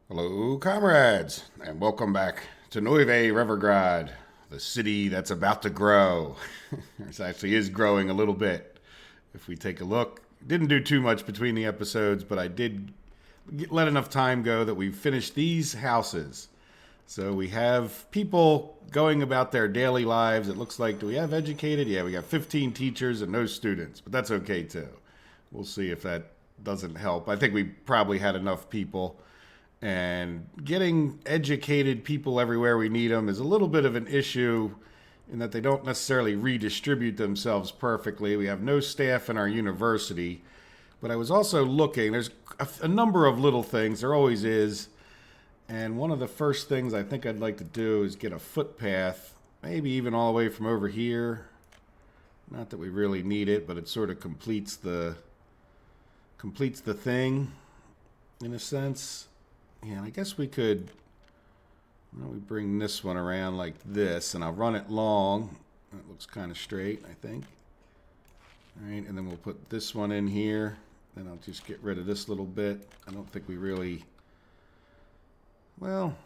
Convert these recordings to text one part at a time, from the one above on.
Hello, comrades, and welcome back to Nueve Revergrad, the city that's about to grow. It actually is growing a little bit. If we take a look, didn't do too much between the episodes, but I did let enough time go that we finished these houses. So we have people going about their daily lives. It looks like, do we have educated? Yeah, we got 15 teachers and no students, but that's okay too. We'll see if that doesn't help. I think we probably had enough people, and getting educated people everywhere we need them is a little bit of an issue in that they don't necessarily redistribute themselves perfectly. We have no staff in our university, but I was also looking, there's a number of little things, there always is, and one of the first things I think I'd like to do is get a footpath, maybe even all the way from over here. Not that we really need it, but it sort of completes the thing in a sense. Yeah, I guess we could, we bring this one around like this, and I'll run it long. That looks kind of straight, I think. All right, and then we'll put this one in here. Then I'll just get rid of this little bit. I don't think we really, well,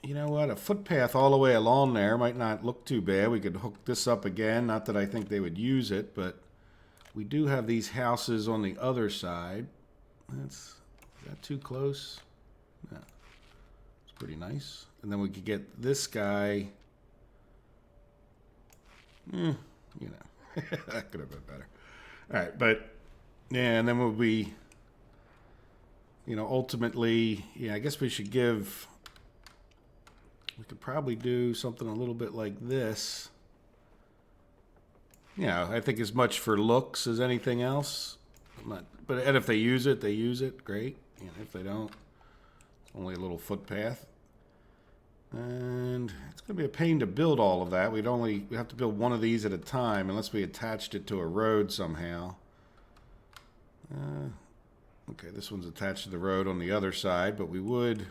you know what? A footpath all the way along there might not look too bad. We could hook this up again. Not that I think they would use it, but we do have these houses on the other side. Is that too close? No. It's pretty nice. And then we could get this guy. That could have been better. All right, but yeah, and then we'll be, ultimately, I guess we should we could probably do something a little bit like this. I think as much for looks as anything else. And if they use it, they use it. Great. If they don't, it's only a little footpath. And it's going to be a pain to build all of that. We have to build one of these at a time unless we attached it to a road somehow. Okay, this one's attached to the road on the other side, but we would...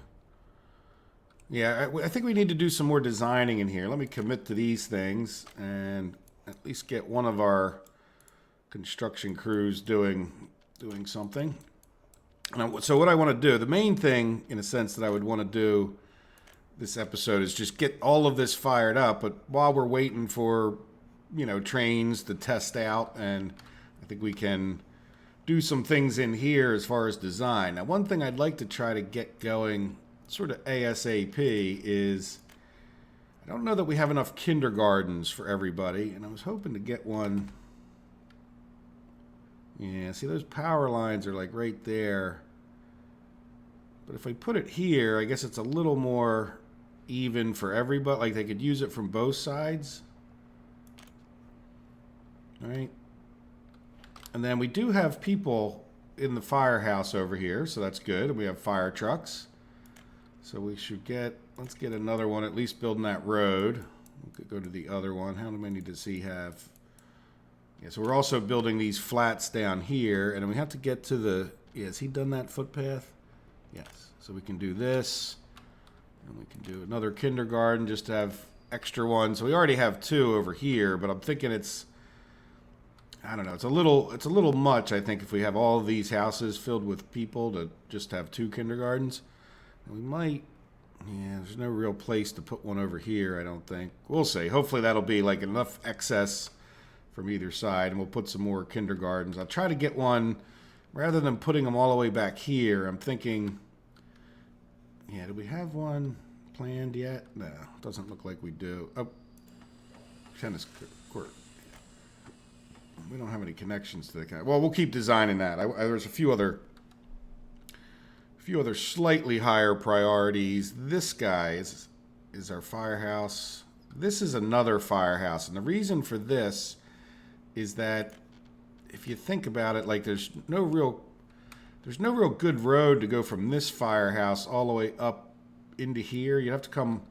Yeah, I think we need to do some more designing in here. Let me commit to these things and at least get one of our construction crews doing something. So what I want to do, the main thing, in a sense, that I would want to do this episode is just get all of this fired up. But while we're waiting for, trains to test out, and I think we can do some things in here as far as design. Now, one thing I'd like to try to get going sort of ASAP is, I don't know that we have enough kindergartens for everybody, and I was hoping to get one. Yeah, see, those power lines are like right there. But if I put it here, I guess it's a little more even for everybody. Like they could use it from both sides. All right. And then we do have people in the firehouse over here, so that's good. And we have fire trucks. So we should let's get another one, at least building that road. We could go to the other one. How many does he have? Yeah, so we're also building these flats down here, and we have to get to has he done that footpath? Yes. So we can do this, and we can do another kindergarten just to have extra ones. So we already have two over here, but I'm thinking I don't know, it's a little much, I think, if we have all of these houses filled with people to just have two kindergartens. And we might, there's no real place to put one over here, I don't think. We'll see. Hopefully that'll be like enough excess from either side, and we'll put some more kindergartens. I'll try to get one, rather than putting them all the way back here, I'm thinking, do we have one planned yet? No, doesn't look like we do. Oh, tennis court. We don't have any connections to the kind. Well, we'll keep designing that. There's a few other slightly higher priorities. This guy is our firehouse. This is another firehouse, and the reason for this is that if you think about it, like there's no real good road to go from this firehouse all the way up into here. You have to come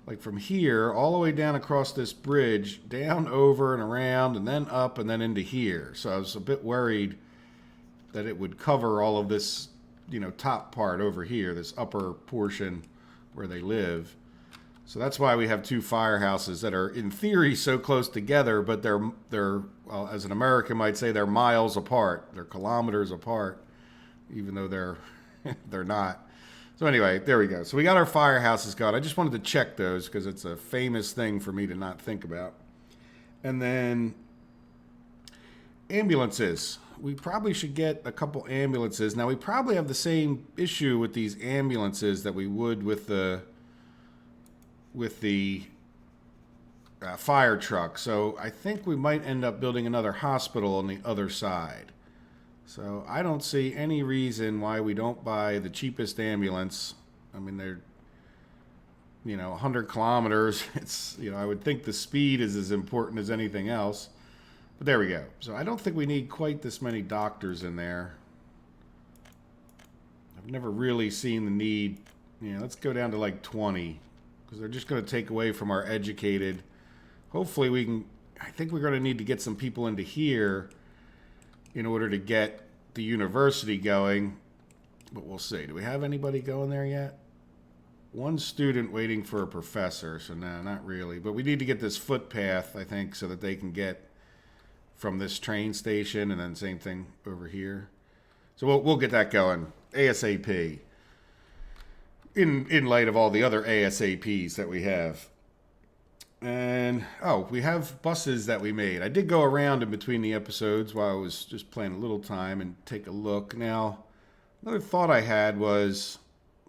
like from here all the way down across this bridge, down, over, and around, and then up, and then into here. So I was a bit worried that it would cover all of this, top part over here, this upper portion where they live. So that's why we have two firehouses that are, in theory, so close together, but they're well, as an American might say, they're miles apart. They're kilometers apart, even though they're They're not. So anyway, there we go. So we got our firehouses going. I just wanted to check those because it's a famous thing for me to not think about. And then ambulances. We probably should get a couple ambulances. Now we probably have the same issue with these ambulances that we would with the fire truck. So I think we might end up building another hospital on the other side. So I don't see any reason why we don't buy the cheapest ambulance. I mean, they're, 100 kilometers. It's, I would think the speed is as important as anything else. But there we go. So I don't think we need quite this many doctors in there. I've never really seen the need. Let's go down to like 20 because they're just going to take away from our educated. Hopefully we can, I think we're going to need to get some people into here in order to get the university going. But we'll see. Do we have anybody going there yet? One student waiting for a professor. So no, not really. But we need to get this footpath, I think, so that they can get from this train station, and then same thing over here. So we'll get that going ASAP. In light of all the other ASAPs that we have. And, we have buses that we made. I did go around in between the episodes while I was just playing a little time and take a look. Now, another thought I had was,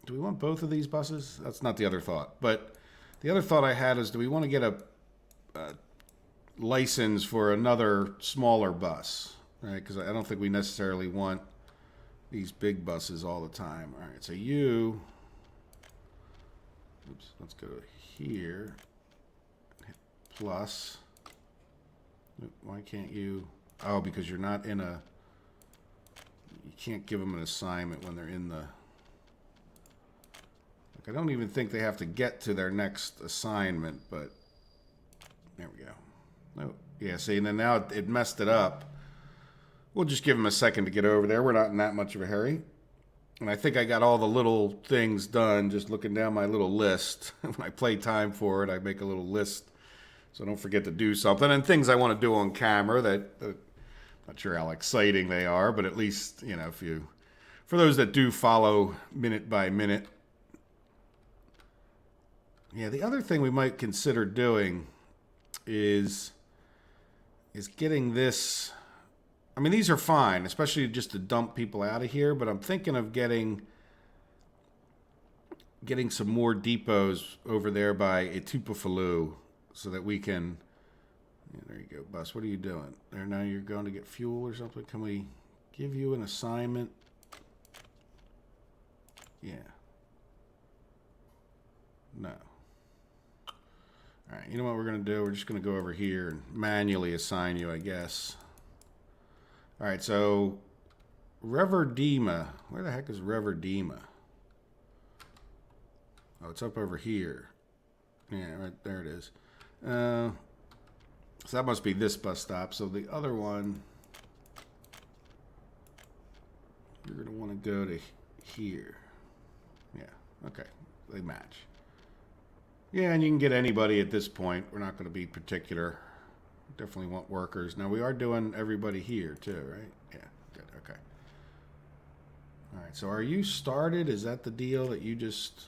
do we want both of these buses? That's not the other thought. But the other thought I had is, do we want to get a license for another smaller bus? Right? Because I don't think we necessarily want these big buses all the time. All right, so let's go to here. Plus, why can't you? Oh, because you're not in a. You can't give them an assignment when they're in the. Like, I don't even think they have to get to their next assignment, but there we go. No, yeah. See, and then now it messed it up. We'll just give them a second to get over there. We're not in that much of a hurry. And I think I got all the little things done. Just looking down my little list. When I play time for it, I make a little list. So don't forget to do something. And things I want to do on camera that not sure how exciting they are, but at least, for those that do follow minute by minute. Yeah, the other thing we might consider doing is getting this. I mean, these are fine, especially just to dump people out of here, but I'm thinking of getting some more depots over there by Etupafalu. So that we can, there you go, bus. What are you doing? There, now you're going to get fuel or something. Can we give you an assignment? Yeah. No. All right, you know what we're going to do? We're just going to go over here and manually assign you, I guess. All right, so Reverdema. Where the heck is Reverdema? Oh, it's up over here. Yeah, right there it is. So that must be this bus stop. So the other one, you're going to want to go to here. Yeah, okay. They match. Yeah, and you can get anybody at this point. We're not going to be particular. Definitely want workers. Now, we are doing everybody here, too, right? Yeah, good, okay. All right, so are you started? Is that the deal that you just...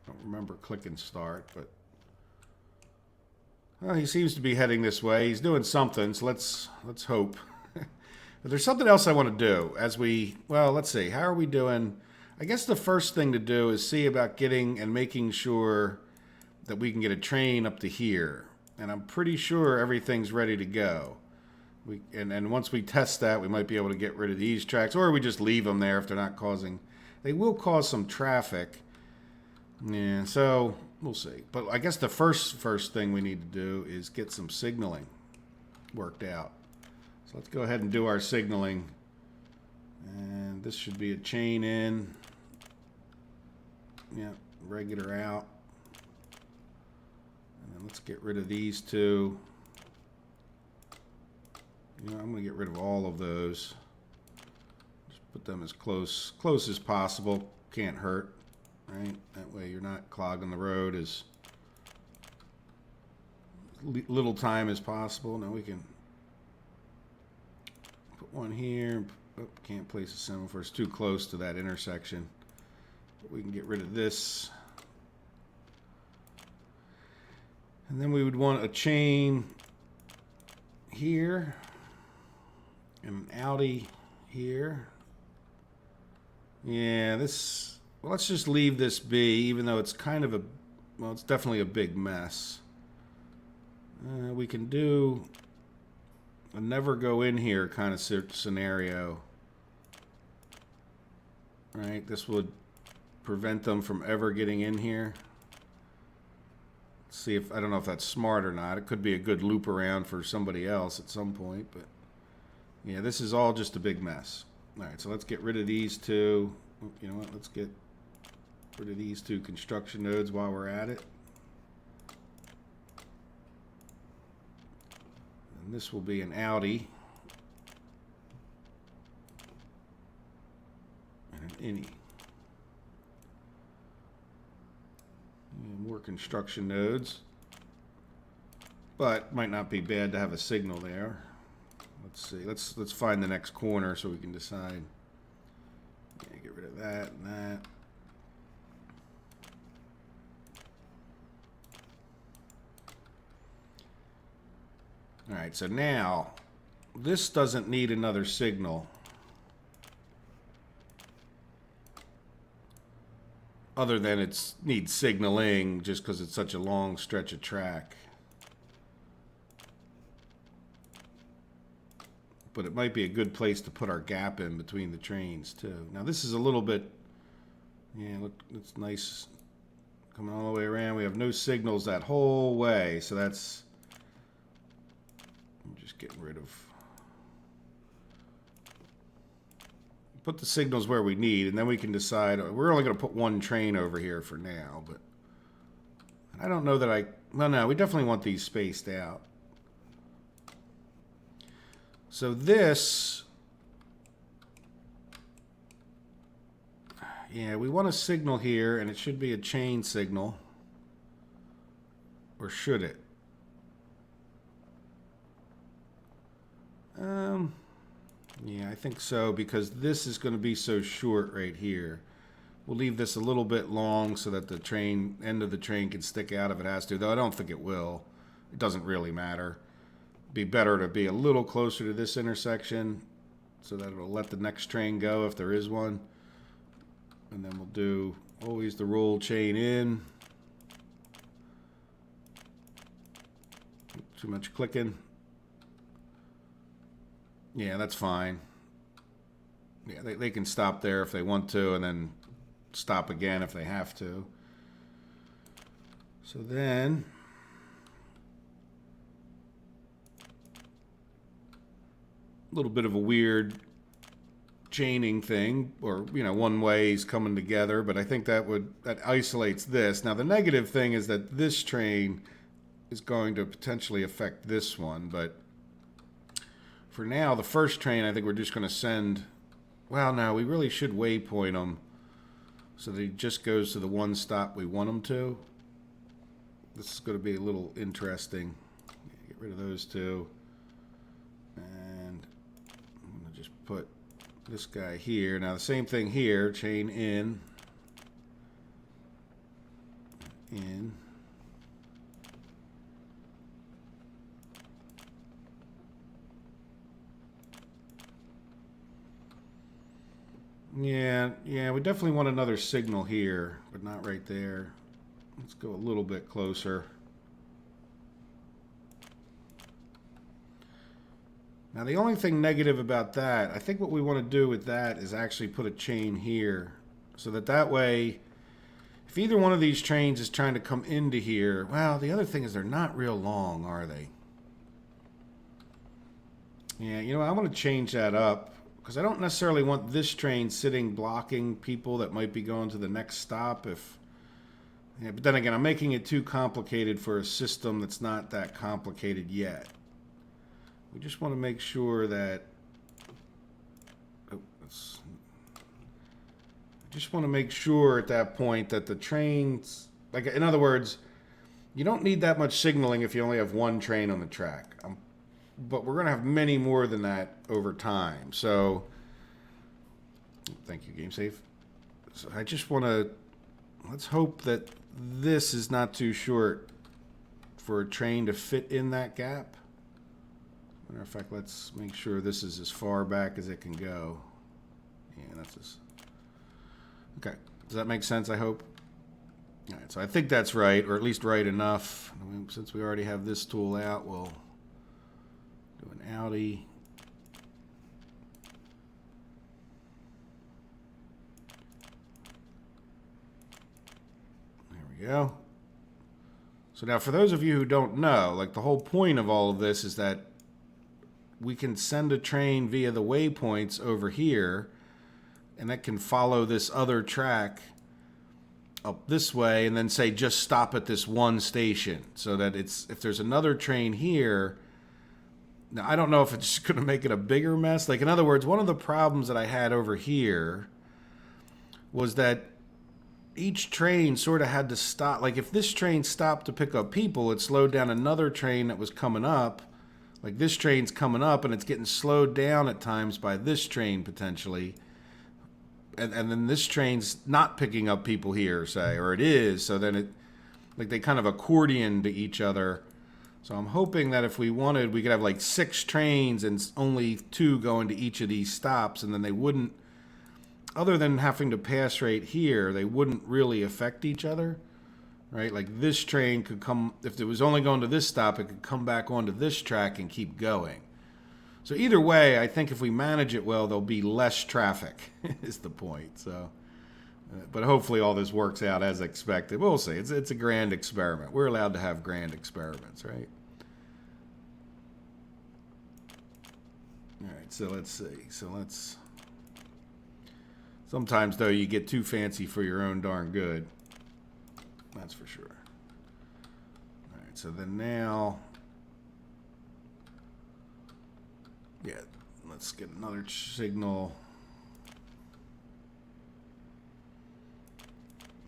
I don't remember clicking start, but... Well, he seems to be heading this way. He's doing something, so let's hope. But there's something else I want to do as we... Well, let's see. How are we doing? I guess the first thing to do is see about getting and making sure that we can get a train up to here. And I'm pretty sure everything's ready to go. And once we test that, we might be able to get rid of these tracks, or we just leave them there if they're not causing... They will cause some traffic. Yeah, so we'll see. But I guess the first thing we need to do is get some signaling worked out. So let's go ahead and do our signaling. And this should be a chain in. Yeah, regular out. And then let's get rid of these two. You know, I'm going to get rid of all of those. Just put them as close as possible. Can't hurt. Right? That way you're not clogging the road as little time as possible. Now we can put one here, Oh, can't place a semaphore. It's too close to that intersection. But we can get rid of this. And then we would want a chain here. And an Audi here. Yeah, this... Well, let's just leave this be, even though it's kind of a... Well, it's definitely a big mess. We can do a never go in here kind of scenario. Right? This would prevent them from ever getting in here. Let's see if... I don't know if that's smart or not. It could be a good loop around for somebody else at some point, but... Yeah, this is all just a big mess. Alright, so let's get rid of these two. You know what? Let's get rid of these two construction nodes while we're at it. And this will be an Audi. And an innie. And more construction nodes. But might not be bad to have a signal there. Let's see. Let's find the next corner so we can decide. Yeah, get rid of that and that. All right, so now this doesn't need another signal. Other than it needs signaling just because it's such a long stretch of track. But it might be a good place to put our gap in between the trains, too. Now, this is a little bit... Yeah, look, it's nice. Coming all the way around. We have no signals that whole way, so that's... I'm just getting rid of... Put the signals where we need, and then we can decide... We're only going to put one train over here for now, but... I don't know that I... Well, no, we definitely want these spaced out. So this, yeah, we want a signal here, and it should be a chain signal. Or should it? Yeah, I think so, because this is going to be so short right here. We'll leave this a little bit long so that the train, end of the train can stick out if it has to, though I don't think it will. It doesn't really matter. Be better to be a little closer to this intersection so that it'll let the next train go if there is one. And then we'll do always the roll chain in. Too much clicking. Yeah, that's fine. Yeah, they can stop there if they want to and then stop again if they have to. So then... little bit of a weird chaining thing, or you know, one ways coming together, but I think that isolates this. Now the negative thing is that this train is going to potentially affect this one, but for now the first train I think we're just going to send, well, no, we really should waypoint them so that he just goes to the one stop we want him to. This is going to be a little interesting. Get rid of those two. Put this guy here. Now the same thing here, chain in. Yeah, we definitely want another signal here, but not right there. Let's go a little bit closer. Now the only thing negative about that, I think what we want to do with that is actually put a chain here. So that way, if either one of these trains is trying to come into here, well, the other thing is they're not real long, are they? Yeah, you know, I want to change that up because I don't necessarily want this train sitting blocking people that might be going to the next stop if... Yeah, but then again, I'm making it too complicated for a system that's not that complicated yet. We just want to make sure that... I just want to make sure at that point that the trains... Like, in other words, you don't need that much signaling if you only have one train on the track. But we're going to have many more than that over time. So Thank you, Game Safe. So I just want to, let's hope that this is not too short for a train to fit in that gap. Matter of fact, let's make sure this is as far back as it can go. Yeah, that's just... Okay, does that make sense, I hope? All right, so I think that's right, or at least right enough. Since we already have this tool out, we'll do an outie. There we go. So now for those of you who don't know, like the whole point of all of this is that we can send a train via the waypoints over here, and that can follow this other track up this way and then say just stop at this one station, so that it's, if there's another train here, now I don't know if it's going to make it a bigger mess. Like, in other words, one of the problems that I had over here was that each train sort of had to stop. Like, if this train stopped to pick up people, it slowed down another train that was coming up. Like, this train's coming up and it's getting slowed down at times by this train potentially. And then this train's not picking up people here, say, or it is, so then it, like, they kind of accordion to each other. So I'm hoping that if we wanted, we could have like 6 trains and only 2 going to each of these stops, and then they wouldn't, other than having to pass right here, they wouldn't really affect each other, right? Like, this train could come, if it was only going to this stop, it could come back onto this track and keep going. So either way, I think if we manage it well, there'll be less traffic, is the point. So, but hopefully all this works out as expected. We'll see. It's a grand experiment. We're allowed to have grand experiments, right? All right, so let's see. So let's... Sometimes, though, you get too fancy for your own darn good. That's for sure. All right, so then now... Yeah, let's get another signal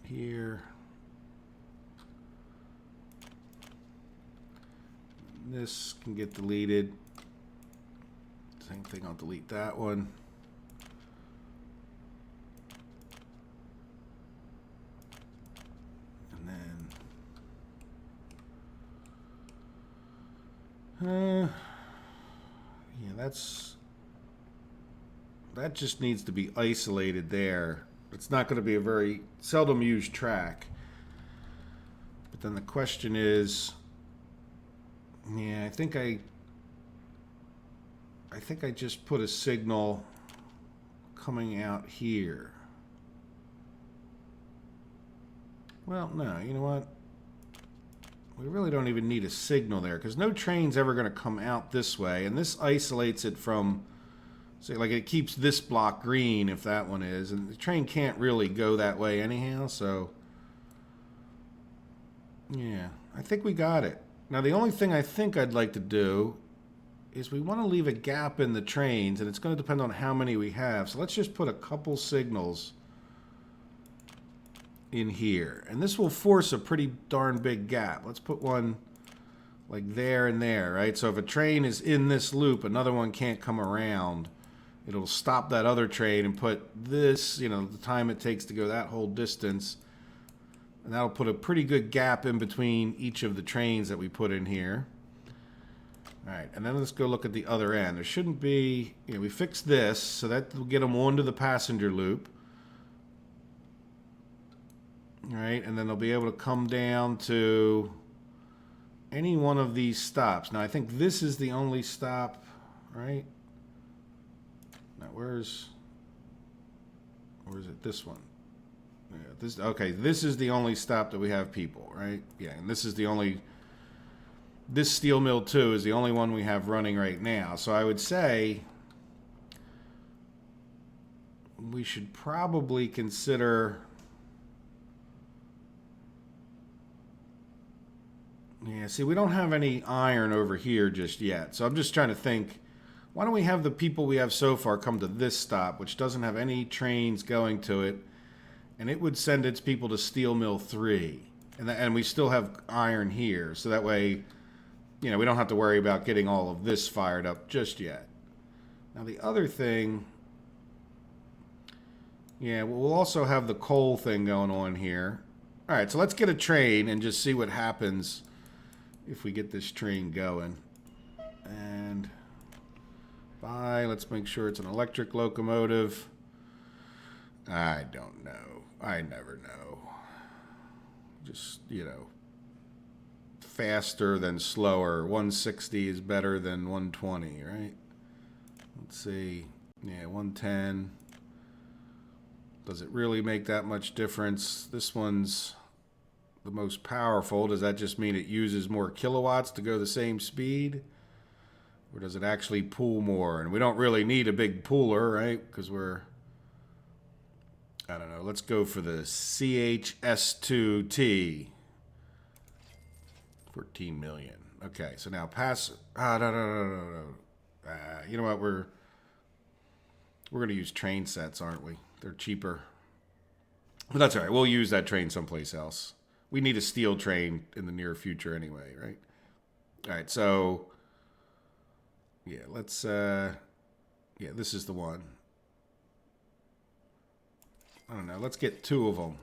here. This can get deleted. Same thing, I'll delete that one. And then... yeah, that just needs to be isolated there. It's not going to be a very seldom used track. But then the question is, yeah, I think I just put a signal coming out here. Well, no, you know what? We really don't even need a signal there, because no train's ever going to come out this way, and this isolates it from, say, like, it keeps this block green if that one is, and the train can't really go that way anyhow, so yeah, I think we got it. Now the only thing I think I'd like to do is we want to leave a gap in the trains, and it's going to depend on how many we have, so let's just put a couple signals in here, and this will force a pretty darn big gap. Let's put one like there and there, right? So if a train is in this loop, another one can't come around. It'll stop that other train and put this, you know, the time it takes to go that whole distance, and that'll put a pretty good gap in between each of the trains that we put in here. All right, and then let's go look at the other end. There shouldn't be, you know, we fixed this, so that will get them onto the passenger loop. All right, and then they'll be able to come down to any one of these stops. Now, I think this is the only stop, right? Now, where's it? This one. Yeah, this, okay, this is the only stop that we have people, right? Yeah, and this is the only, this steel mill 2 is the only one we have running right now. So I would say we should probably consider... Yeah, see, we don't have any iron over here just yet. So I'm just trying to think, why don't we have the people we have so far come to this stop, which doesn't have any trains going to it, and it would send its people to steel mill 3. And we still have iron here, so that way, you know, we don't have to worry about getting all of this fired up just yet. Now, the other thing Yeah, well, we'll also have the coal thing going on here. All right, so let's get a train and just see what happens if we get this train going. And let's make sure it's an electric locomotive. I don't know. I never know. Just, you know, faster than slower. 160 is better than 120, right? Let's see. Yeah, 110. Does it really make that much difference? This one's the most powerful. Does that just mean it uses more kilowatts to go the same speed? Or does it actually pool more? And we don't really need a big pooler, right? Because I don't know. Let's go for the CHS2T. 14 million. Okay, so now pass. No. You know what? We're going to use train sets, aren't we? They're cheaper. But that's all right. We'll use that train someplace else. We need a steel train in the near future anyway, right? All right, so yeah, let's yeah, this is the one. I don't know. Let's get 2 of them.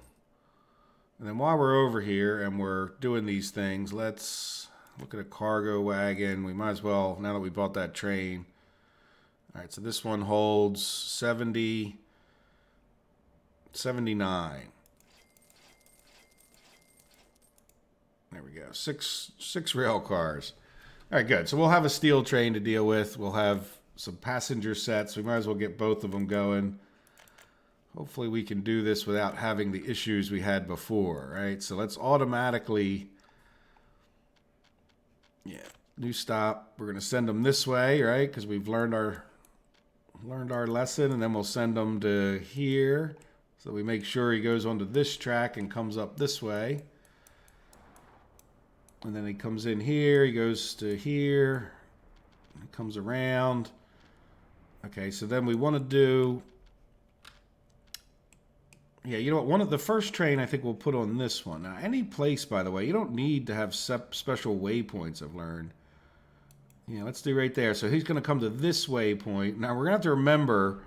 And then while we're over here and we're doing these things, let's look at a cargo wagon. We might as well, now that we bought that train. All right, so this one holds 79. There we go. Six rail cars. All right, good. So we'll have a steel train to deal with. We'll have some passenger sets. We might as well get both of them going. Hopefully we can do this without having the issues we had before, right? So let's automatically, yeah, new stop. We're going to send them this way, right? Because we've learned our lesson, and then we'll send them to here. So we make sure he goes onto this track and comes up this way. And then he comes in here, he goes to here, he comes around. Okay, so then we want to do, yeah, you know what, the first train I think we'll put on this one. Now, any place, by the way, you don't need to have special waypoints, I've learned. Yeah, let's do right there. So he's going to come to this waypoint. Now, we're going to have to remember,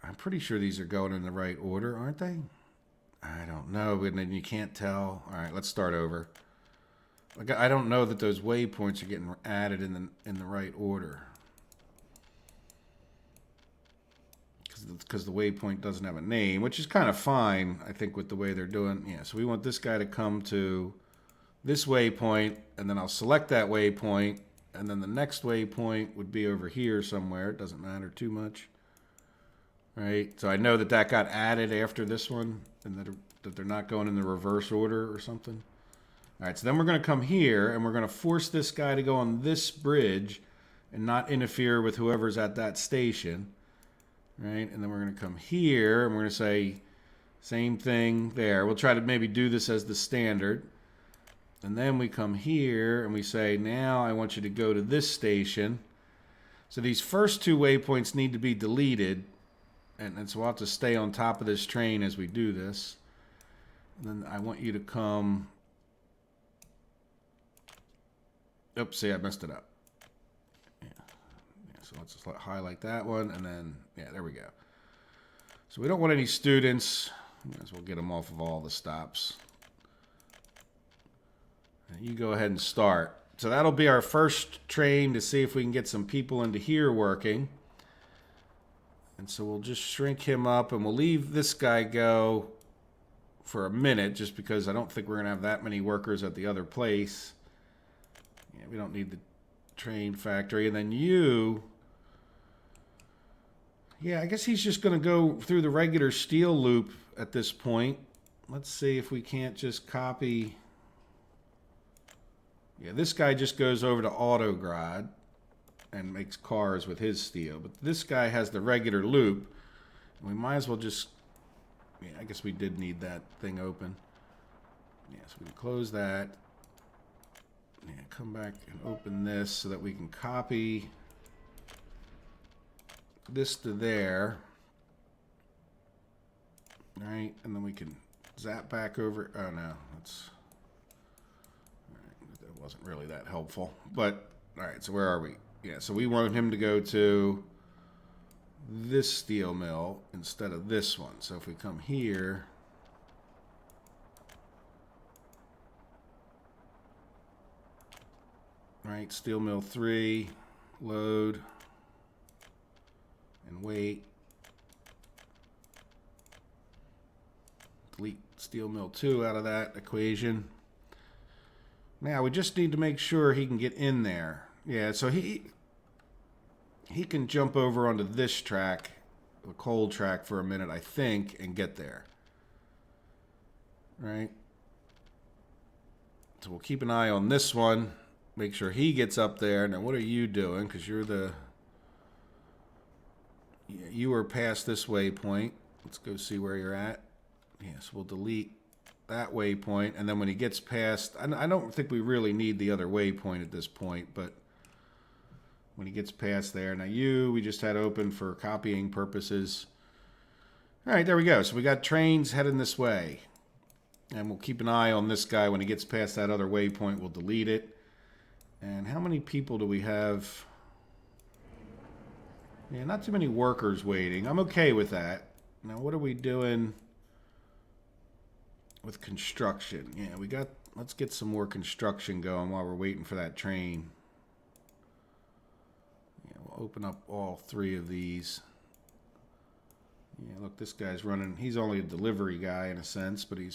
I'm pretty sure these are going in the right order, aren't they? I don't know, and then you can't tell. All right, let's start over. Like, I don't know that those waypoints are getting added in the right order. Because the waypoint doesn't have a name, which is kind of fine, I think, with the way they're doing. Yeah, so we want this guy to come to this waypoint, and then I'll select that waypoint, and then the next waypoint would be over here somewhere. It doesn't matter too much. Right? So I know that that got added after this one, and that they're not going in the reverse order or something. All right, so then we're going to come here, and we're going to force this guy to go on this bridge and not interfere with whoever's at that station. Right? And then we're going to come here, and we're going to say same thing there. We'll try to maybe do this as the standard. And then we come here, and we say, now I want you to go to this station. So these first 2 waypoints need to be deleted. And so we'll have to stay on top of this train as we do this. And then I want you to come... Oops, see, I messed it up. Yeah, so let's just highlight that one, and then, yeah, there we go. So we don't want any students. Might as well get them off of all the stops. And you go ahead and start. So that'll be our first train to see if we can get some people into here working. And so we'll just shrink him up, and we'll leave this guy go for a minute, just because I don't think we're going to have that many workers at the other place. Yeah, we don't need the train factory. And then you, yeah, I guess he's just going to go through the regular steel loop at this point. Let's see if we can't just copy. Yeah, this guy just goes over to Autograd and makes cars with his steel. But this guy has the regular loop. We might as well just, yeah, I guess we did need that thing open. Yeah, so we can close that. Yeah, come back and open this so that we can copy this to there. All right, and then we can zap back over. Oh no, that's all right, that wasn't really that helpful. But all right, so where are we? Yeah, so we want him to go to this steel mill instead of this one. So if we come here, right, steel mill 3, load, and wait. Delete steel mill 2 out of that equation. Now we just need to make sure he can get in there. Yeah, so he can jump over onto this track, the coal track, for a minute, I think, and get there. Right? So we'll keep an eye on this one. Make sure he gets up there. Now, what are you doing? Because you're the... Yeah, you were past this waypoint. Let's go see where you're at. Yes, we'll delete that waypoint. And then when he gets past... I don't think we really need the other waypoint at this point, but when he gets past there... Now, we just had open for copying purposes. All right, there we go. So we got trains heading this way. And we'll keep an eye on this guy. When he gets past that other waypoint, we'll delete it. And how many people do we have? Yeah, not too many workers waiting. I'm okay with that. Now, what are we doing with construction? Yeah, let's get some more construction going while we're waiting for that train. Yeah, we'll open up all 3 of these. Yeah, look, this guy's running. He's only a delivery guy in a sense, but he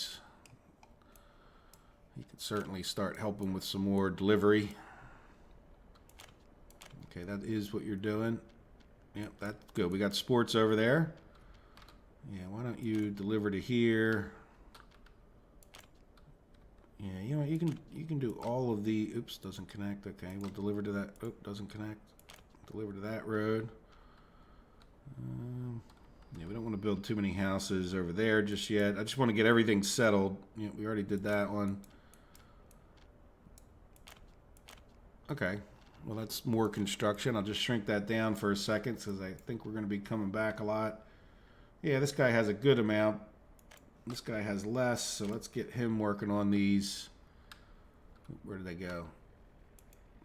could certainly start helping with some more delivery. Okay, that is what you're doing. Yep, that's good. We got sports over there. Yeah, why don't you deliver to here? Yeah, you know, you can do all of the... Oops, doesn't connect. Okay, we'll deliver to that... Oh, doesn't connect. Deliver to that road. Yeah, we don't want to build too many houses over there just yet. I just want to get everything settled. Yeah, we already did that one. Okay. Well, that's more construction. I'll just shrink that down for a second because I think we're going to be coming back a lot. Yeah, this guy has a good amount. This guy has less, so let's get him working on these. Where did they go?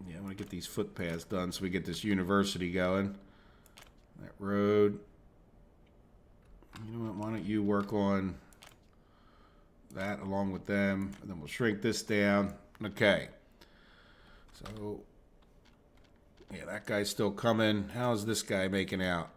Yeah, I want to get these footpaths done so we get this university going. That road. You know what? Why don't you work on that along with them, and then we'll shrink this down. Okay. So... yeah, that guy's still coming. How's this guy making out?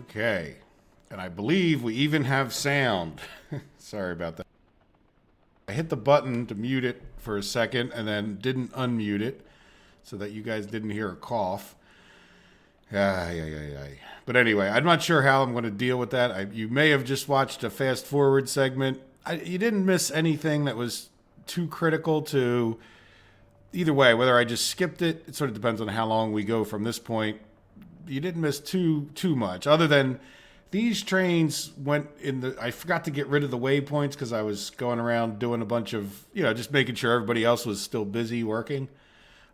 Okay. And I believe we even have sound. Sorry about that. I hit the button to mute it for a second and then didn't unmute it so that you guys didn't hear a cough. But anyway, I'm not sure how I'm going to deal with that. You may have just watched a fast forward segment. You didn't miss anything that was too critical to either way, whether I just skipped it. It sort of depends on how long we go from this point. You didn't miss too much, other than these trains went in the. I forgot to get rid of the waypoints because I was going around doing a bunch of, just making sure everybody else was still busy working.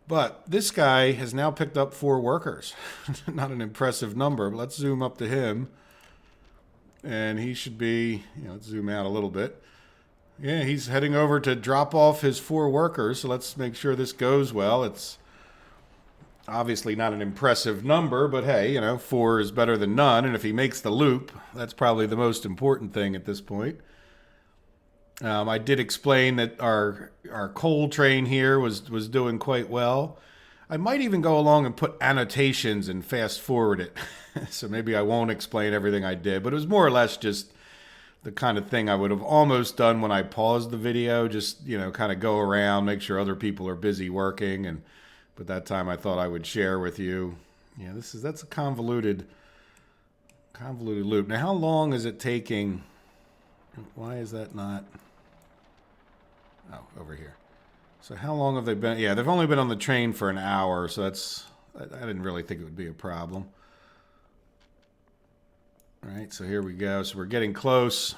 But this guy has now picked up 4 workers. Not an impressive number, but let's zoom up to him. And he should be, let's zoom out a little bit. Yeah, he's heading over to drop off his 4 workers. So let's make sure this goes well. It's obviously not an impressive number, but hey, 4 is better than none. And if he makes the loop, that's probably the most important thing at this point. I did explain that our coal train here was doing quite well. I might even go along and put annotations and fast forward it. So maybe I won't explain everything I did, but it was more or less just the kind of thing I would have almost done when I paused the video, just, kind of go around, make sure other people are busy working. But that time I thought I would share with you. Yeah, that's a convoluted loop. Now, how long is it taking? Why is that not? Oh, over here. So how long have they been? Yeah, they've only been on the train for an hour, so I didn't really think it would be a problem. All right, so here we go. So we're getting close.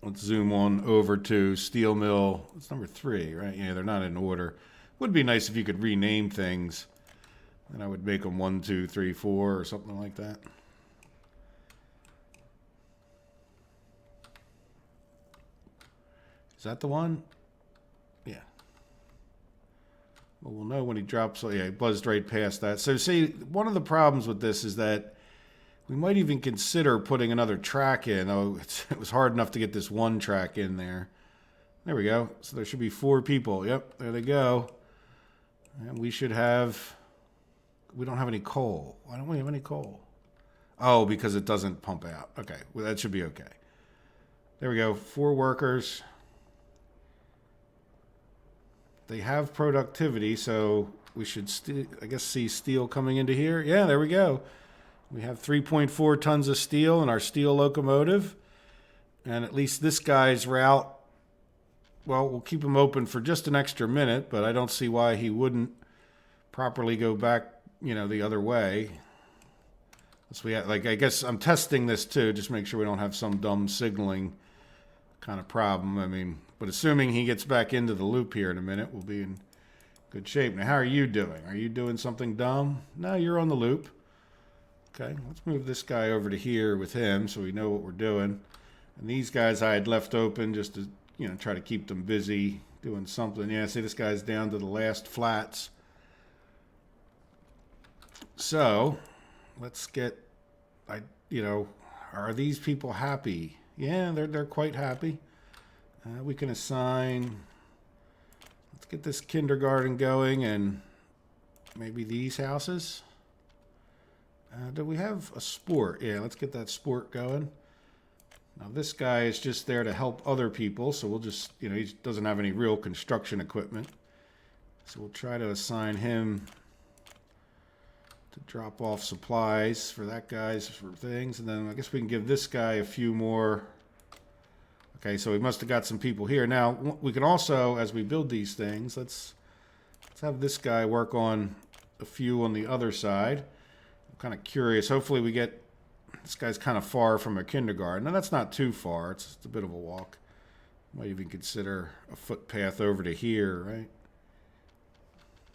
Let's zoom on over to steel mill. It's number 3, right? Yeah, they're not in order. Would be nice if you could rename things. And I would make them 1, 2, 3, 4 or something like that. Is that the one? Yeah. Well, we'll know when he drops. Yeah, he buzzed right past that. So see, one of the problems with this is that we might even consider putting another track in. Oh, it was hard enough to get this one track in there. There we go. So there should be 4 people. Yep, there they go. And we should have... We don't have any coal. Why don't we have any coal? Oh, because it doesn't pump out. Okay, well, that should be okay. There we go. 4 workers. They have productivity, so we should, I guess, see steel coming into here. Yeah, there we go. We have 3.4 tons of steel in our steel locomotive. And at least this guy's route, well, we'll keep him open for just an extra minute, but I don't see why he wouldn't properly go back, the other way. So I guess I'm testing this too, just make sure we don't have some dumb signaling kind of problem. But assuming he gets back into the loop here in a minute, we'll be in good shape. Now, how are you doing? Are you doing something dumb? No, you're on the loop. Okay, let's move this guy over to here with him so we know what we're doing. And these guys I had left open just to, try to keep them busy doing something. Yeah, see, this guy's down to the last flats. So, let's get, are these people happy? Yeah, they're quite happy. We can assign, let's get this kindergarten going and maybe these houses. Do we have a sport? Yeah, let's get that sport going. Now this guy is just there to help other people, so we'll just, he doesn't have any real construction equipment. So we'll try to assign him to drop off supplies for that guy's for things. And then I guess we can give this guy a few more. Okay, so we must have got some people here. Now, we can also, as we build these things, let's have this guy work on a few on the other side. I'm kind of curious. Hopefully we get... This guy's kind of far from a kindergarten. Now, that's not too far. It's a bit of a walk. Might even consider a footpath over to here, right?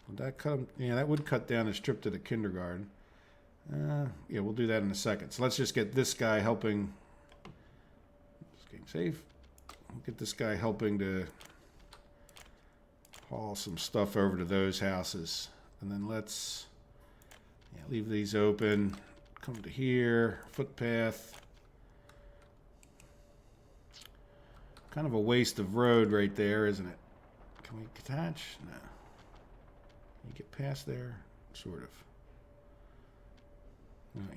Would that cut him? Yeah, that would cut down his trip to the kindergarten. Yeah, we'll do that in a second. So let's just get this guy helping... Just getting safe. We'll get this guy helping to haul some stuff over to those houses. And then let's leave these open. Come to here. Footpath. Kind of a waste of road right there, isn't it? Can we attach? No. Can you get past there? Sort of.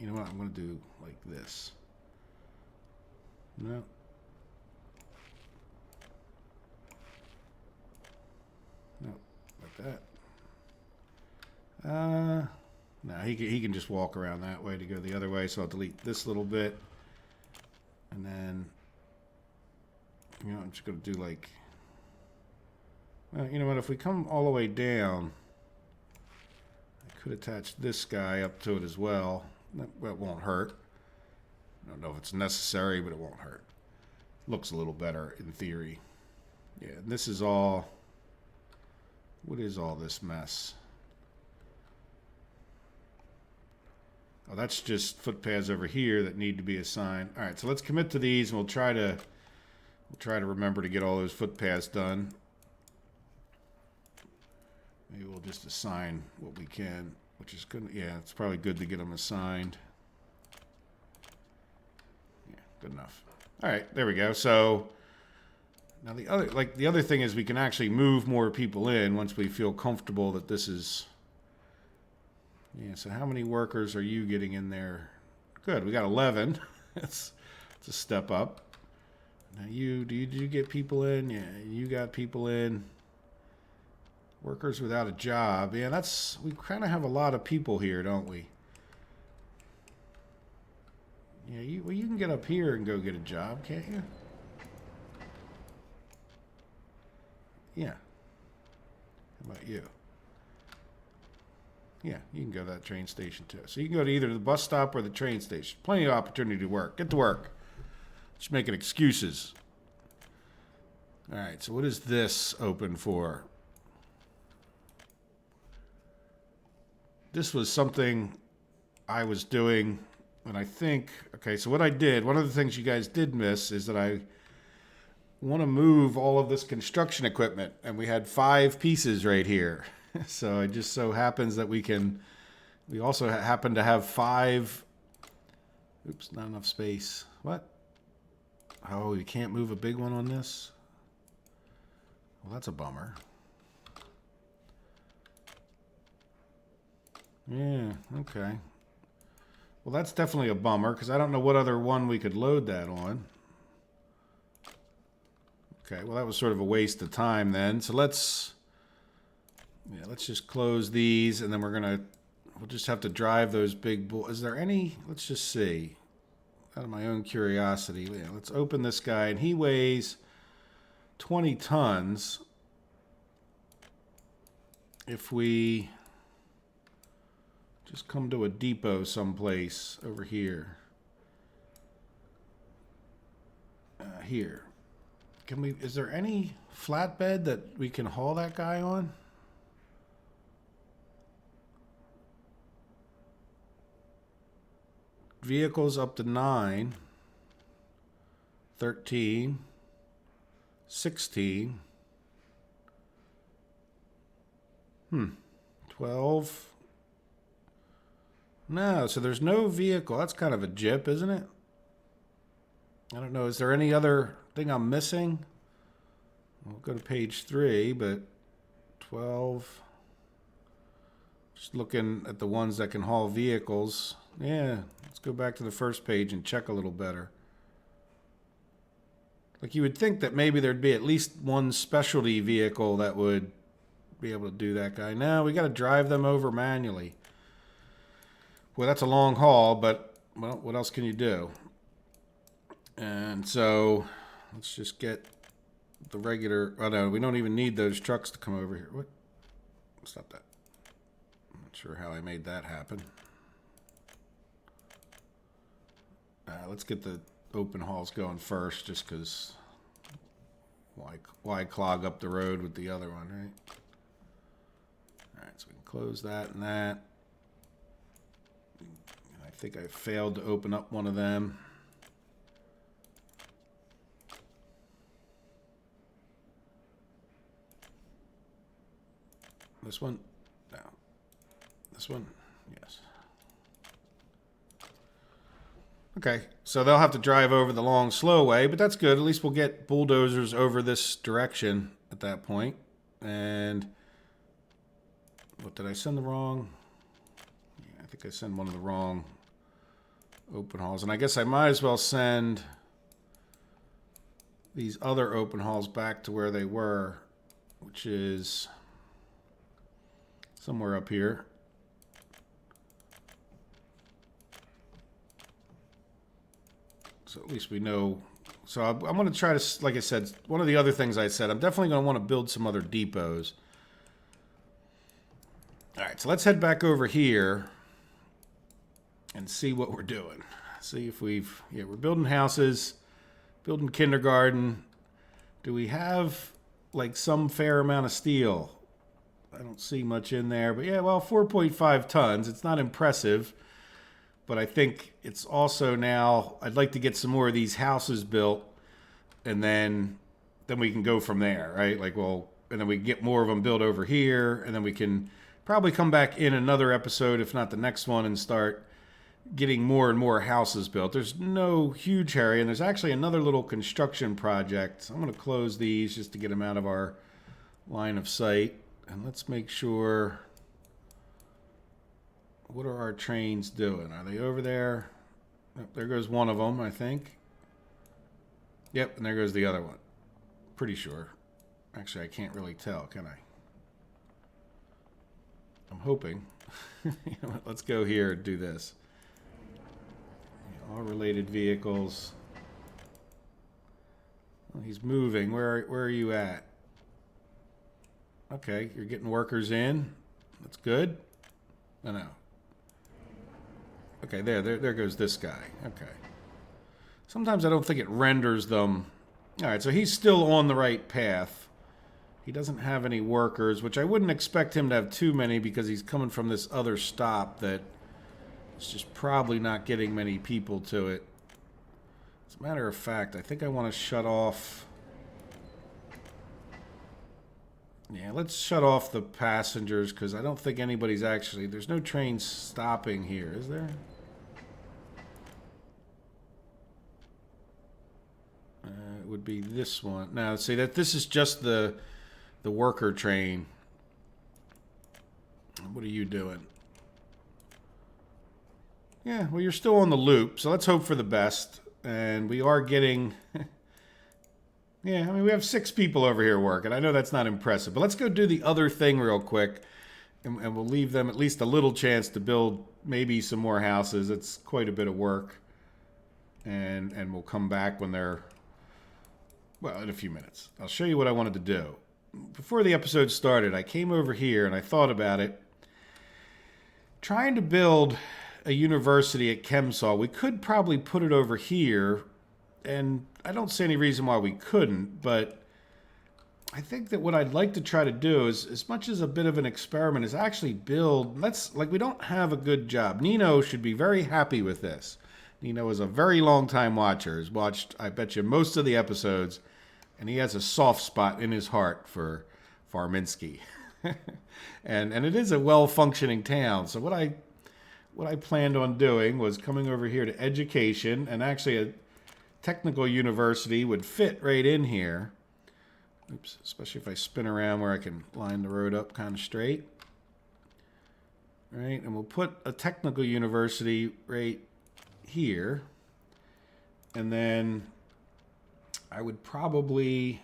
You know what? I'm going to do like this. No. No, like that. No, he can just walk around that way to go the other way, so I'll delete this little bit. And then, you know, I'm just going to do like, well, you know what, if we come all the way down, I could attach this guy up to it as well. That won't hurt. I don't know if it's necessary, but it won't hurt. Looks a little better in theory. Yeah, and this is all, what is all this mess? Oh, that's just footpaths over here that need to be assigned. All right, so let's commit to these, and we'll try to remember to get all those footpaths done. Maybe we'll just assign what we can, which is good. Yeah, it's probably good to get them assigned. Yeah, good enough. All right, there we go. So now the other thing is we can actually move more people in once we feel comfortable that this is. Yeah, so how many workers are you getting in there? Good, we got 11. It's a step up. Now did you get people in? Yeah, you got people in. Workers without a job. Yeah, we kind of have a lot of people here, don't we? Yeah, you can get up here and go get a job, can't you? Yeah. How about you? Yeah, you can go to that train station too. So you can go to either the bus stop or the train station. Plenty of opportunity to work. Get to work. Just making excuses. All right, so what is this open for? This was something I was doing, and I think, okay, so what I did, one of the things you guys did miss is that I want to move all of this construction equipment, and we had 5 pieces right here. So it just so happens that we also happen to have 5, oops, not enough space. What? Oh, you can't move a big one on this? Well, that's a bummer. Yeah, okay. Well, that's definitely a bummer, because I don't know what other one we could load that on. Okay, well, that was sort of a waste of time then. So let's just close these, and then we'll just have to drive those big is there any, let's just see, out of my own curiosity, yeah, let's open this guy, and he weighs 20 tons. If we just come to a depot someplace over here, here, is there any flatbed that we can haul that guy on? Vehicles up to 9, 13, 16, 12. No, so there's no vehicle. That's kind of a jip, isn't it? I don't know. Is there any other thing I'm missing? We'll go to page 3, but 12. Just looking at the ones that can haul vehicles. Yeah, let's go back to the first page and check a little better. Like, you would think that maybe there'd be at least one specialty vehicle that would be able to do that guy. No, we got to drive them over manually. Well, that's a long haul, but, well, what else can you do? And so let's just get the regular, oh no, we don't even need those trucks to come over here. What? Stop that. I'm not sure how I made that happen. Let's get the open hauls going first, just because why clog up the road with the other one, right? All right, so we can close that and that. I think I failed to open up one of them. This one? No. This one? Yes. Okay, so they'll have to drive over the long, slow way, but that's good. At least we'll get bulldozers over this direction at that point. And what, did I send the wrong? Yeah, I think I sent one of the wrong open halls. And I guess I might as well send these other open halls back to where they were, which is somewhere up here. So at least we know. So I'm going to try to, like I said, one of the other things I said, I'm definitely going to want to build some other depots. All right, so let's head back over here and see what we're doing. See if we've, yeah, we're building houses, building kindergarten. Do we have like some fair amount of steel? I don't see much in there, but yeah, well, 4.5 tons. It's not impressive, but I think it's also now, I'd like to get some more of these houses built, and then we can go from there, right? Like, well, and then we get more of them built over here, and then we can probably come back in another episode, if not the next one, and start getting more and more houses built. There's no huge hurry, and there's actually another little construction project. So I'm going to close these just to get them out of our line of sight. And let's make sure, what are our trains doing? Are they over there? Oh, there goes one of them, I think. Yep, and there goes the other one. Pretty sure. Actually, I can't really tell, can I? I'm hoping. You know what, let's go here and do this. All related vehicles. Well, he's moving. Where are you at? Okay, you're getting workers in. That's good. No. Okay, there goes this guy. Okay. Sometimes I don't think it renders them. All right, so he's still on the right path. He doesn't have any workers, which I wouldn't expect him to have too many because he's coming from this other stop that is just probably not getting many people to it. As a matter of fact, I think I want to shut off. Yeah, let's shut off the passengers because I don't think anybody's actually... There's no train stopping here, is there? It would be this one. Now, see that this is just the worker train. What are you doing? Yeah, well, you're still on the loop, so let's hope for the best. And we are getting... Yeah, I mean, we have 6 people over here working. I know that's not impressive, but let's go do the other thing real quick, and we'll leave them at least a little chance to build maybe some more houses. It's quite a bit of work, and we'll come back when they're, well, in a few minutes. I'll show you what I wanted to do. Before the episode started, I came over here and I thought about it. Trying to build a university at Kemsol, we could probably put it over here, and I don't see any reason why we couldn't, but I think that what I'd like to try to do is, as much as a bit of an experiment, is actually build, we don't have a good job. Nino should be very happy with this. Nino is a very long time watcher. He's watched, I bet you, most of the episodes, and he has a soft spot in his heart for Farminski. and it is a well-functioning town. So what I planned on doing was coming over here to education, and actually a technical university would fit right in here. Oops, especially if I spin around where I can line the road up kind of straight. Right, and we'll put a technical university right here. And then I would probably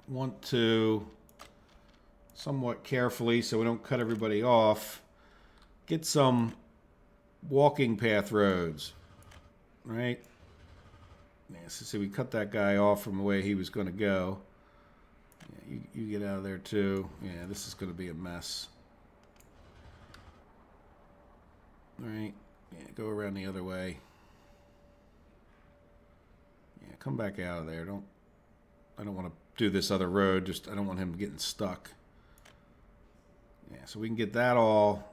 want to, somewhat carefully so we don't cut everybody off, get some walking path roads, right? Yeah, so see, we cut that guy off from the way he was going to go. Yeah, you get out of there too. Yeah, this is going to be a mess. All right, yeah, go around the other way. Yeah, come back out of there. I don't want to do this other road. Just I don't want him getting stuck. Yeah, so we can get that all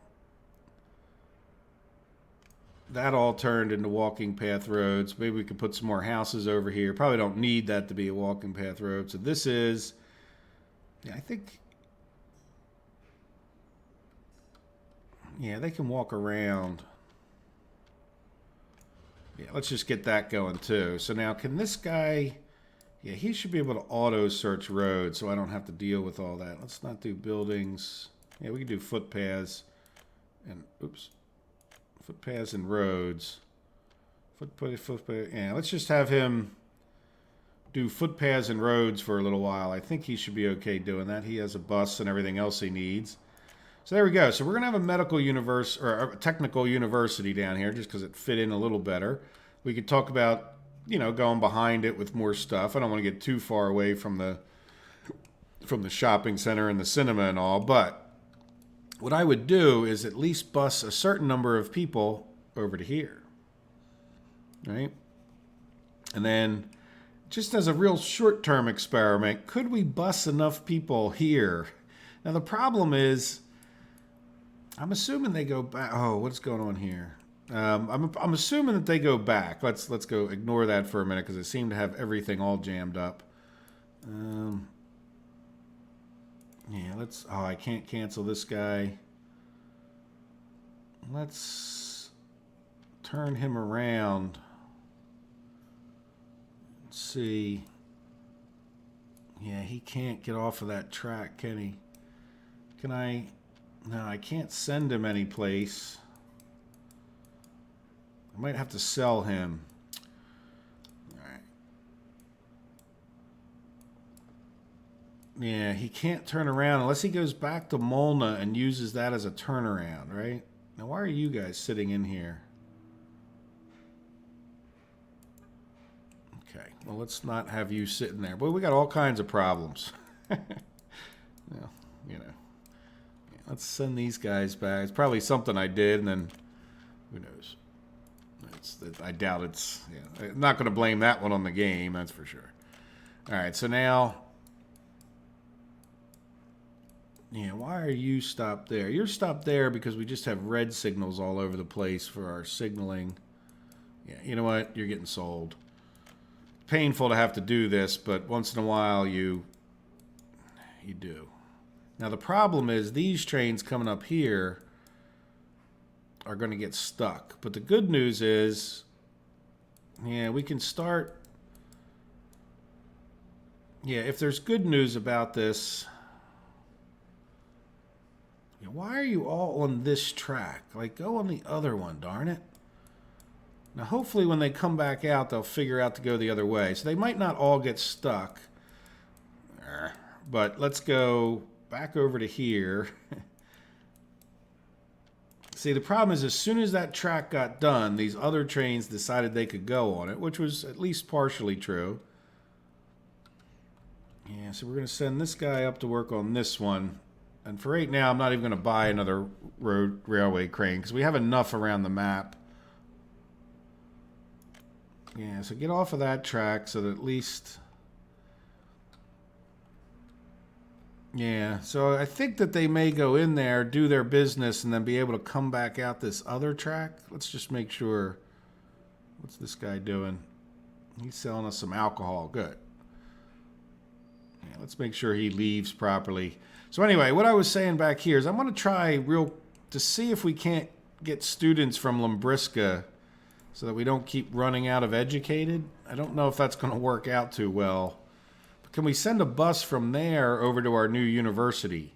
turned into walking path roads. Maybe we could put some more houses over here. Probably don't need that to be a walking path road. So this is, yeah, I think, yeah, they can walk around. Yeah, let's just get that going too. So now can this guy, yeah, he should be able to auto search roads so I don't have to deal with all that. Let's not do buildings. Yeah, we can do footpaths and, oops. Footpaths and roads. Footpath. Yeah, let's just have him do footpaths and roads for a little while. I think he should be okay doing that. He has a bus and everything else he needs. So there we go. So we're going to have a medical or a technical university down here just because it fit in a little better. We could talk about, going behind it with more stuff. I don't want to get too far away from the shopping center and the cinema and all, but what I would do is at least bus a certain number of people over to here. Right? And then just as a real short-term experiment, could we bus enough people here? Now the problem is, I'm assuming they go back. Oh, what's going on here? I'm assuming that they go back. Let's go ignore that for a minute because it seemed to have everything all jammed up. Yeah, oh, I can't cancel this guy. Let's turn him around. Let's see. Yeah, he can't get off of that track, can he? Can I? No, I can't send him any place. I might have to sell him. Alright. Yeah, he can't turn around unless he goes back to Molna and uses that as a turnaround, right? Now, why are you guys sitting in here? Okay, well, let's not have you sitting there. Boy, we got all kinds of problems. Well, let's send these guys back. It's probably something I did, and then who knows? I doubt it's. Yeah, I'm not going to blame that one on the game, that's for sure. All right, so now, yeah, why are you stopped there? You're stopped there because we just have red signals all over the place for our signaling. Yeah, you know what? You're getting sold. Painful to have to do this, but once in a while you do. Now the problem is these trains coming up here are going to get stuck. But the good news is, yeah, we can start. Yeah, if there's good news about this, yeah, why are you all on this track? Like, go on the other one, darn it. Now, hopefully when they come back out, they'll figure out to go the other way. So they might not all get stuck. But let's go back over to here. See, the problem is as soon as that track got done, these other trains decided they could go on it, which was at least partially true. Yeah, so we're going to send this guy up to work on this one. And for right now, I'm not even going to buy another railway crane because we have enough around the map. Yeah, so get off of that track so that at least... Yeah, so I think that they may go in there, do their business, and then be able to come back out this other track. Let's just make sure. What's this guy doing? He's selling us some alcohol. Good. Yeah, let's make sure he leaves properly. So anyway, what I was saying back here is I'm going to try to see if we can't get students from Limbriska so that we don't keep running out of educated. I don't know if that's going to work out too well. Can we send a bus from there over to our new university?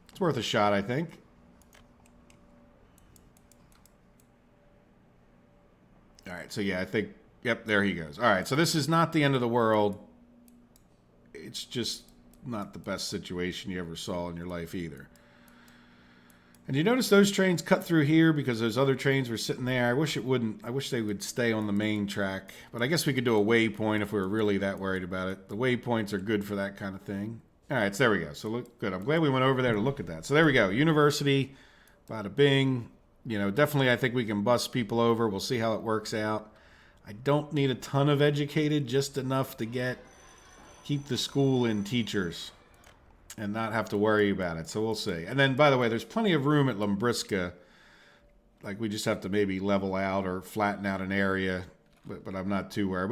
It's worth a shot, I think. All right, so yeah, I think, yep, there he goes. All right, so this is not the end of the world. It's just not the best situation you ever saw in your life either. And you notice those trains cut through here because those other trains were sitting there. I wish it wouldn't. I wish they would stay on the main track. But I guess we could do a waypoint if we were really that worried about it. The waypoints are good for that kind of thing. All right, so there we go. So look good. I'm glad we went over there to look at that. So there we go. University, bada bing. Definitely I think we can bus people over. We'll see how it works out. I don't need a ton of educated, just enough to keep the school in teachers and not have to worry about it. So we'll see. And then, by the way, there's plenty of room at Limbriska. Like, we just have to maybe level out or flatten out an area. But I'm not too worried.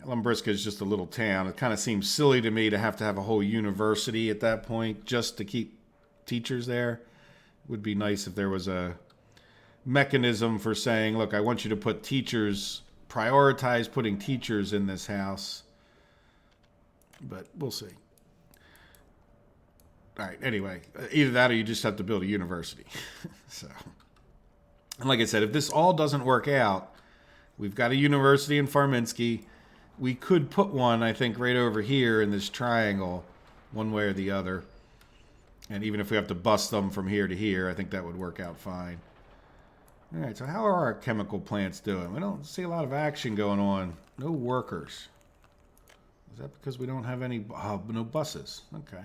Limbriska is just a little town. It kind of seems silly to me to have a whole university at that point just to keep teachers there. It would be nice if there was a mechanism for saying, look, I want you to put prioritize putting teachers in this house. But we'll see. All right, anyway, either that or you just have to build a university. So, And like I said, if this all doesn't work out, we've got a university in Farminsky. We could put one, I think, right over here in this triangle, one way or the other. And even if we have to bust them from here to here, I think that would work out fine. All right, so how are our chemical plants doing? We don't see a lot of action going on. No workers. Is that because we don't have any, no buses? Okay.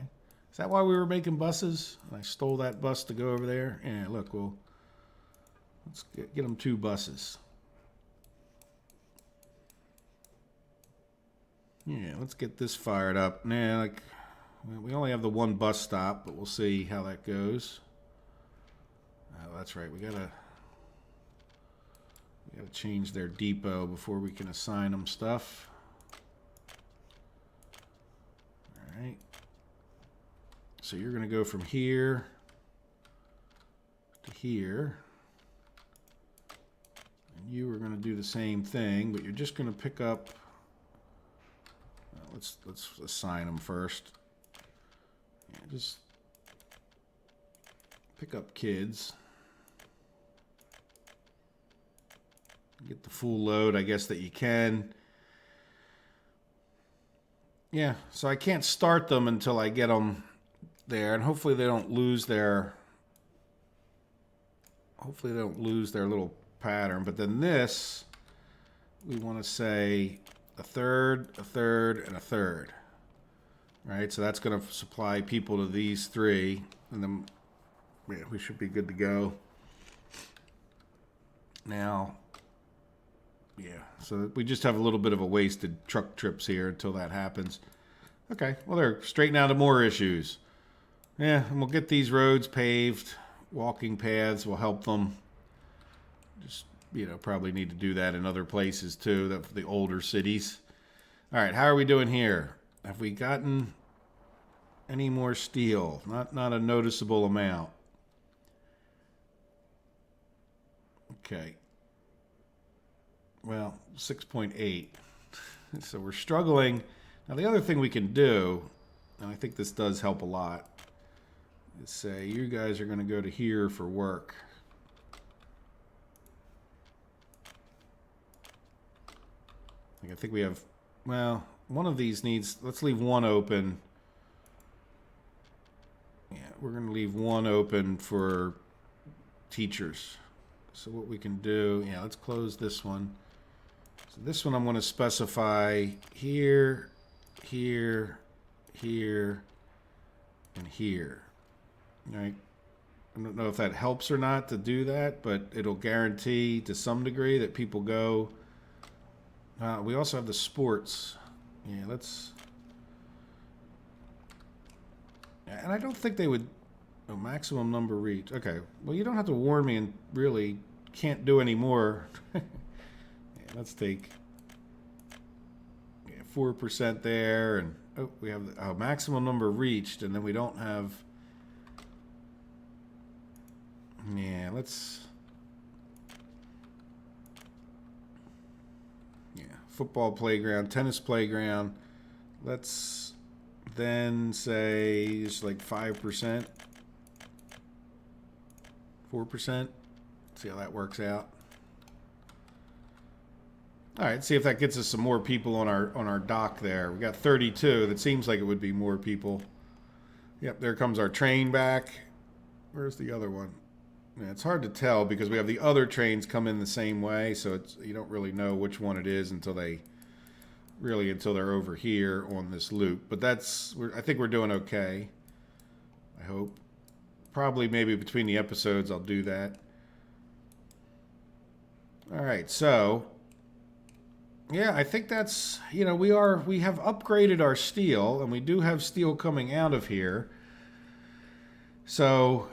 Is that why we were making buses? And I stole that bus to go over there? Yeah, look, let's get them 2 buses. Yeah, let's get this fired up. Nah, like, we only have the 1 bus stop, but we'll see how that goes. Oh, that's right. We gotta change their depot before we can assign them stuff. All right. So you're going to go from here to here. And you are going to do the same thing, but you're just going to pick up. Let's assign them first. Yeah, just pick up kids. Get the full load, I guess, that you can. Yeah, so I can't start them until I get them there, and hopefully they don't lose their little pattern. But then this, we want to say a third, and a third. Right, so that's going to supply people to these 3, and then yeah, we should be good to go. Now, yeah, so we just have a little bit of a wasted truck trips here until that happens. Okay, well, they're straightening out more issues. Yeah, and we'll get these roads paved. Walking paths will help them. Just, probably need to do that in other places too, the older cities. All right, how are we doing here? Have we gotten any more steel? Not a noticeable amount. Okay. Well, 6.8. So we're struggling. Now the other thing we can do, and I think this does help a lot, is say you guys are going to go to here for work. I think we have, well, one of these needs, let's leave 1 open. Yeah, we're going to leave 1 open for teachers. So what we can do, yeah, let's close this one. So this one I'm going to specify here, here, here, and here. All right. I don't know if that helps or not to do that, but it'll guarantee to some degree that people go. We also have the sports. Yeah, let's. And I don't think they would. Oh, maximum number reach. Okay. Well, you don't have to warn me and really can't do any more. Yeah, let's take 4% there, and we have the maximum number reached, and then we don't have. Yeah, let's. Yeah, football playground, tennis playground. Let's then say just like 5%, 4%. See how that works out. All right, see if that gets us some more people on our dock there. We got 32. That seems like it would be more people. Yep, there comes our train back. Where's the other one? Yeah, it's hard to tell because we have the other trains come in the same way, so you don't really know which one it is until they're over here on this loop. But I think we're doing okay. I hope. Probably maybe between the episodes I'll do that. All right, so yeah, I think that's, we have upgraded our steel, and we do have steel coming out of here. So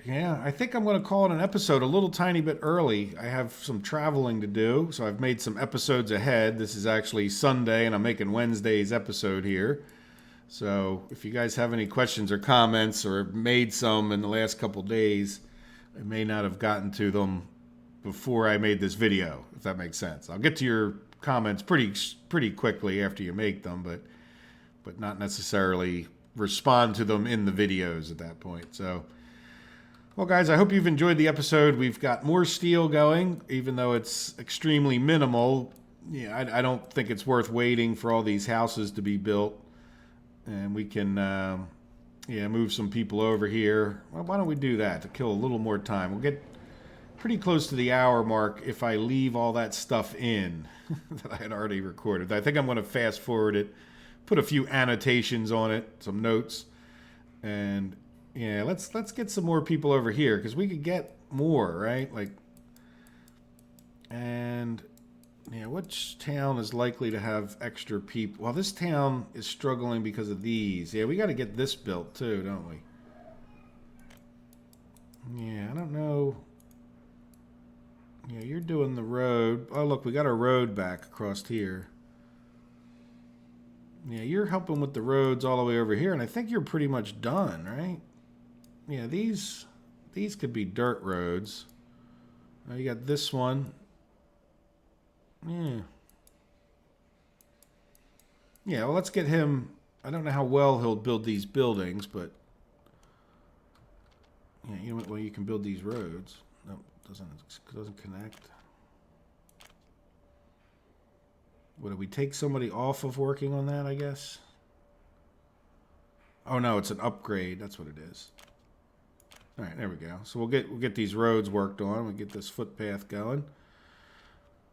yeah, I think I'm going to call it an episode a little tiny bit early. I have some traveling to do, so I've made some episodes ahead. This is actually Sunday, and I'm making Wednesday's episode here. So if you guys have any questions or comments, or made some in the last couple days, I may not have gotten to them before I made this video, if that makes sense. I'll get to your comments pretty quickly after you make them, but not necessarily respond to them in the videos at that point. So Well, guys, I hope you've enjoyed the episode. We've got more steel going, even though it's extremely minimal. Yeah, I don't think it's worth waiting for all these houses to be built. And we can, move some people over here. Well, why don't we do that to kill a little more time? We'll get pretty close to the hour mark if I leave all that stuff in that I had already recorded. I think I'm going to fast forward it, put a few annotations on it, some notes, and yeah, let's get some more people over here because we could get more, right? Like, and yeah, which town is likely to have extra people? Well, this town is struggling because of these. Yeah, we got to get this built too, don't we? Yeah, I don't know. Yeah, you're doing the road. Oh, look, we got a road back across here. Yeah, you're helping with the roads all the way over here, and I think you're pretty much done, right? Yeah, these could be dirt roads. You got this one. Yeah. Yeah, well, let's get him. I don't know how well he'll build these buildings, but yeah, you know what? Well, you can build these roads. No, doesn't connect. What, do we take somebody off of working on that, I guess? Oh no, it's an upgrade. That's what it is. All right, there we go. So we'll get these roads worked on. We'll get this footpath going.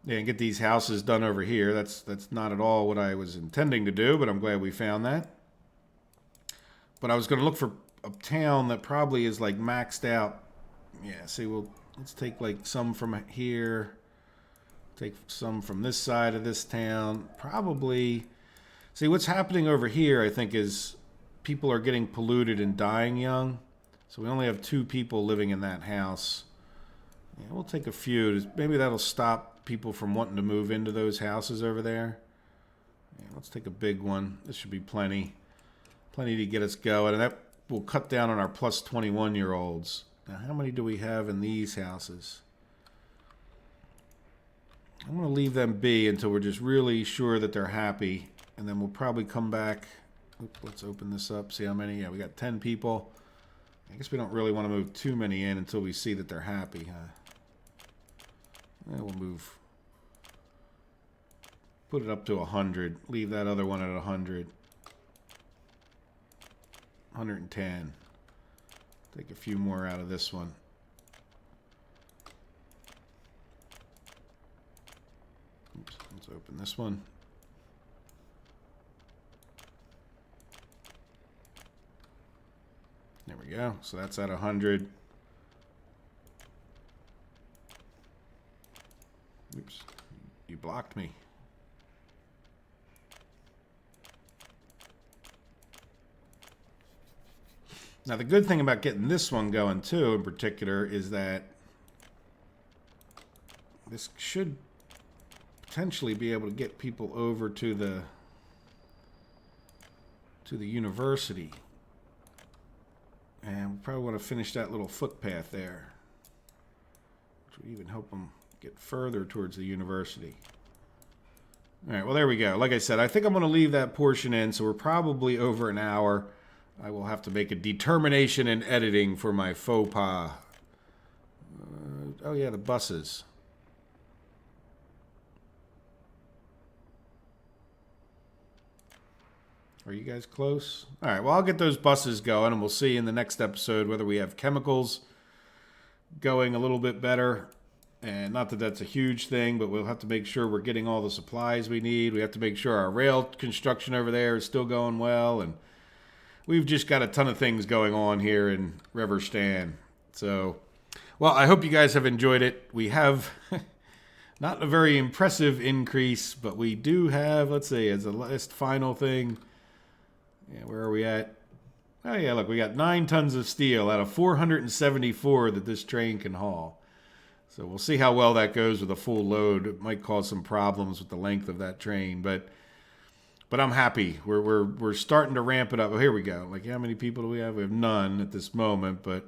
Yeah, and get these houses done over here. That's not at all what I was intending to do, but I'm glad we found that. But I was going to look for a town that probably is like maxed out. Yeah, see, let's take like some from here. Take some from this side of this town. Probably. See, what's happening over here, I think, is people are getting polluted and dying young. So we only have 2 people living in that house. Yeah, we'll take a few. Maybe that'll stop people from wanting to move into those houses over there. Yeah, let's take a big one. This should be plenty. Plenty to get us going. And that will cut down on our plus 21-year-olds. Now, how many do we have in these houses? I'm going to leave them be until we're just really sure that they're happy. And then we'll probably come back. Oops, let's open this up. See how many? Yeah, we got 10 people. I guess we don't really want to move too many in until we see that they're happy, huh? Yeah, we'll move. Put it up to 100. Leave that other one at 100. 110. Take a few more out of this one. Oops, let's open this one. There we go. So that's at 100. Oops. You blocked me. Now, the good thing about getting this one going, too, in particular, is that this should potentially be able to get people over to the university. And we probably want to finish that little footpath there, which would even help them get further towards the university. All right, well, there we go. Like I said, I think I'm going to leave that portion in, so we're probably over an hour. I will have to make a determination in editing for my faux pas. Oh, yeah, the buses. Are you guys close? All right, well, I'll get those buses going, and we'll see in the next episode whether we have chemicals going a little bit better. And not that that's a huge thing, but we'll have to make sure we're getting all the supplies we need. We have to make sure our rail construction over there is still going well. And we've just got a ton of things going on here in Reverstan. So, well, I hope you guys have enjoyed it. We have not a very impressive increase, but we do have, let's see, as a last final thing. Yeah, where are we at? Oh, yeah, look, we got 9 tons of steel out of 474 that this train can haul. So we'll see how well that goes with a full load. It might cause some problems with the length of that train, but I'm happy. We're starting to ramp it up. Oh, here we go. Like, how many people do we have? We have none at this moment, but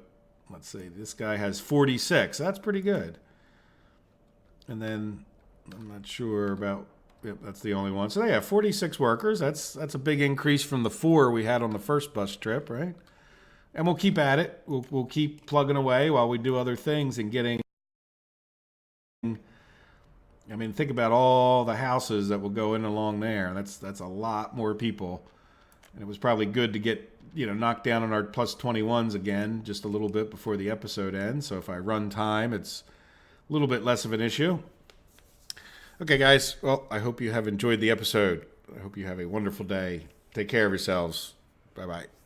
let's see. This guy has 46. That's pretty good. And then I'm not sure about... Yep, that's the only one. So they have 46 workers. That's a big increase from the 4 we had on the first bus trip, right? And we'll keep at it. We'll keep plugging away while we do other things and getting. I mean, think about all the houses that will go in along there. That's a lot more people. And it was probably good to get, knocked down on our plus 21s again just a little bit before the episode ends. So if I run time, it's a little bit less of an issue. Okay, guys. Well, I hope you have enjoyed the episode. I hope you have a wonderful day. Take care of yourselves. Bye-bye.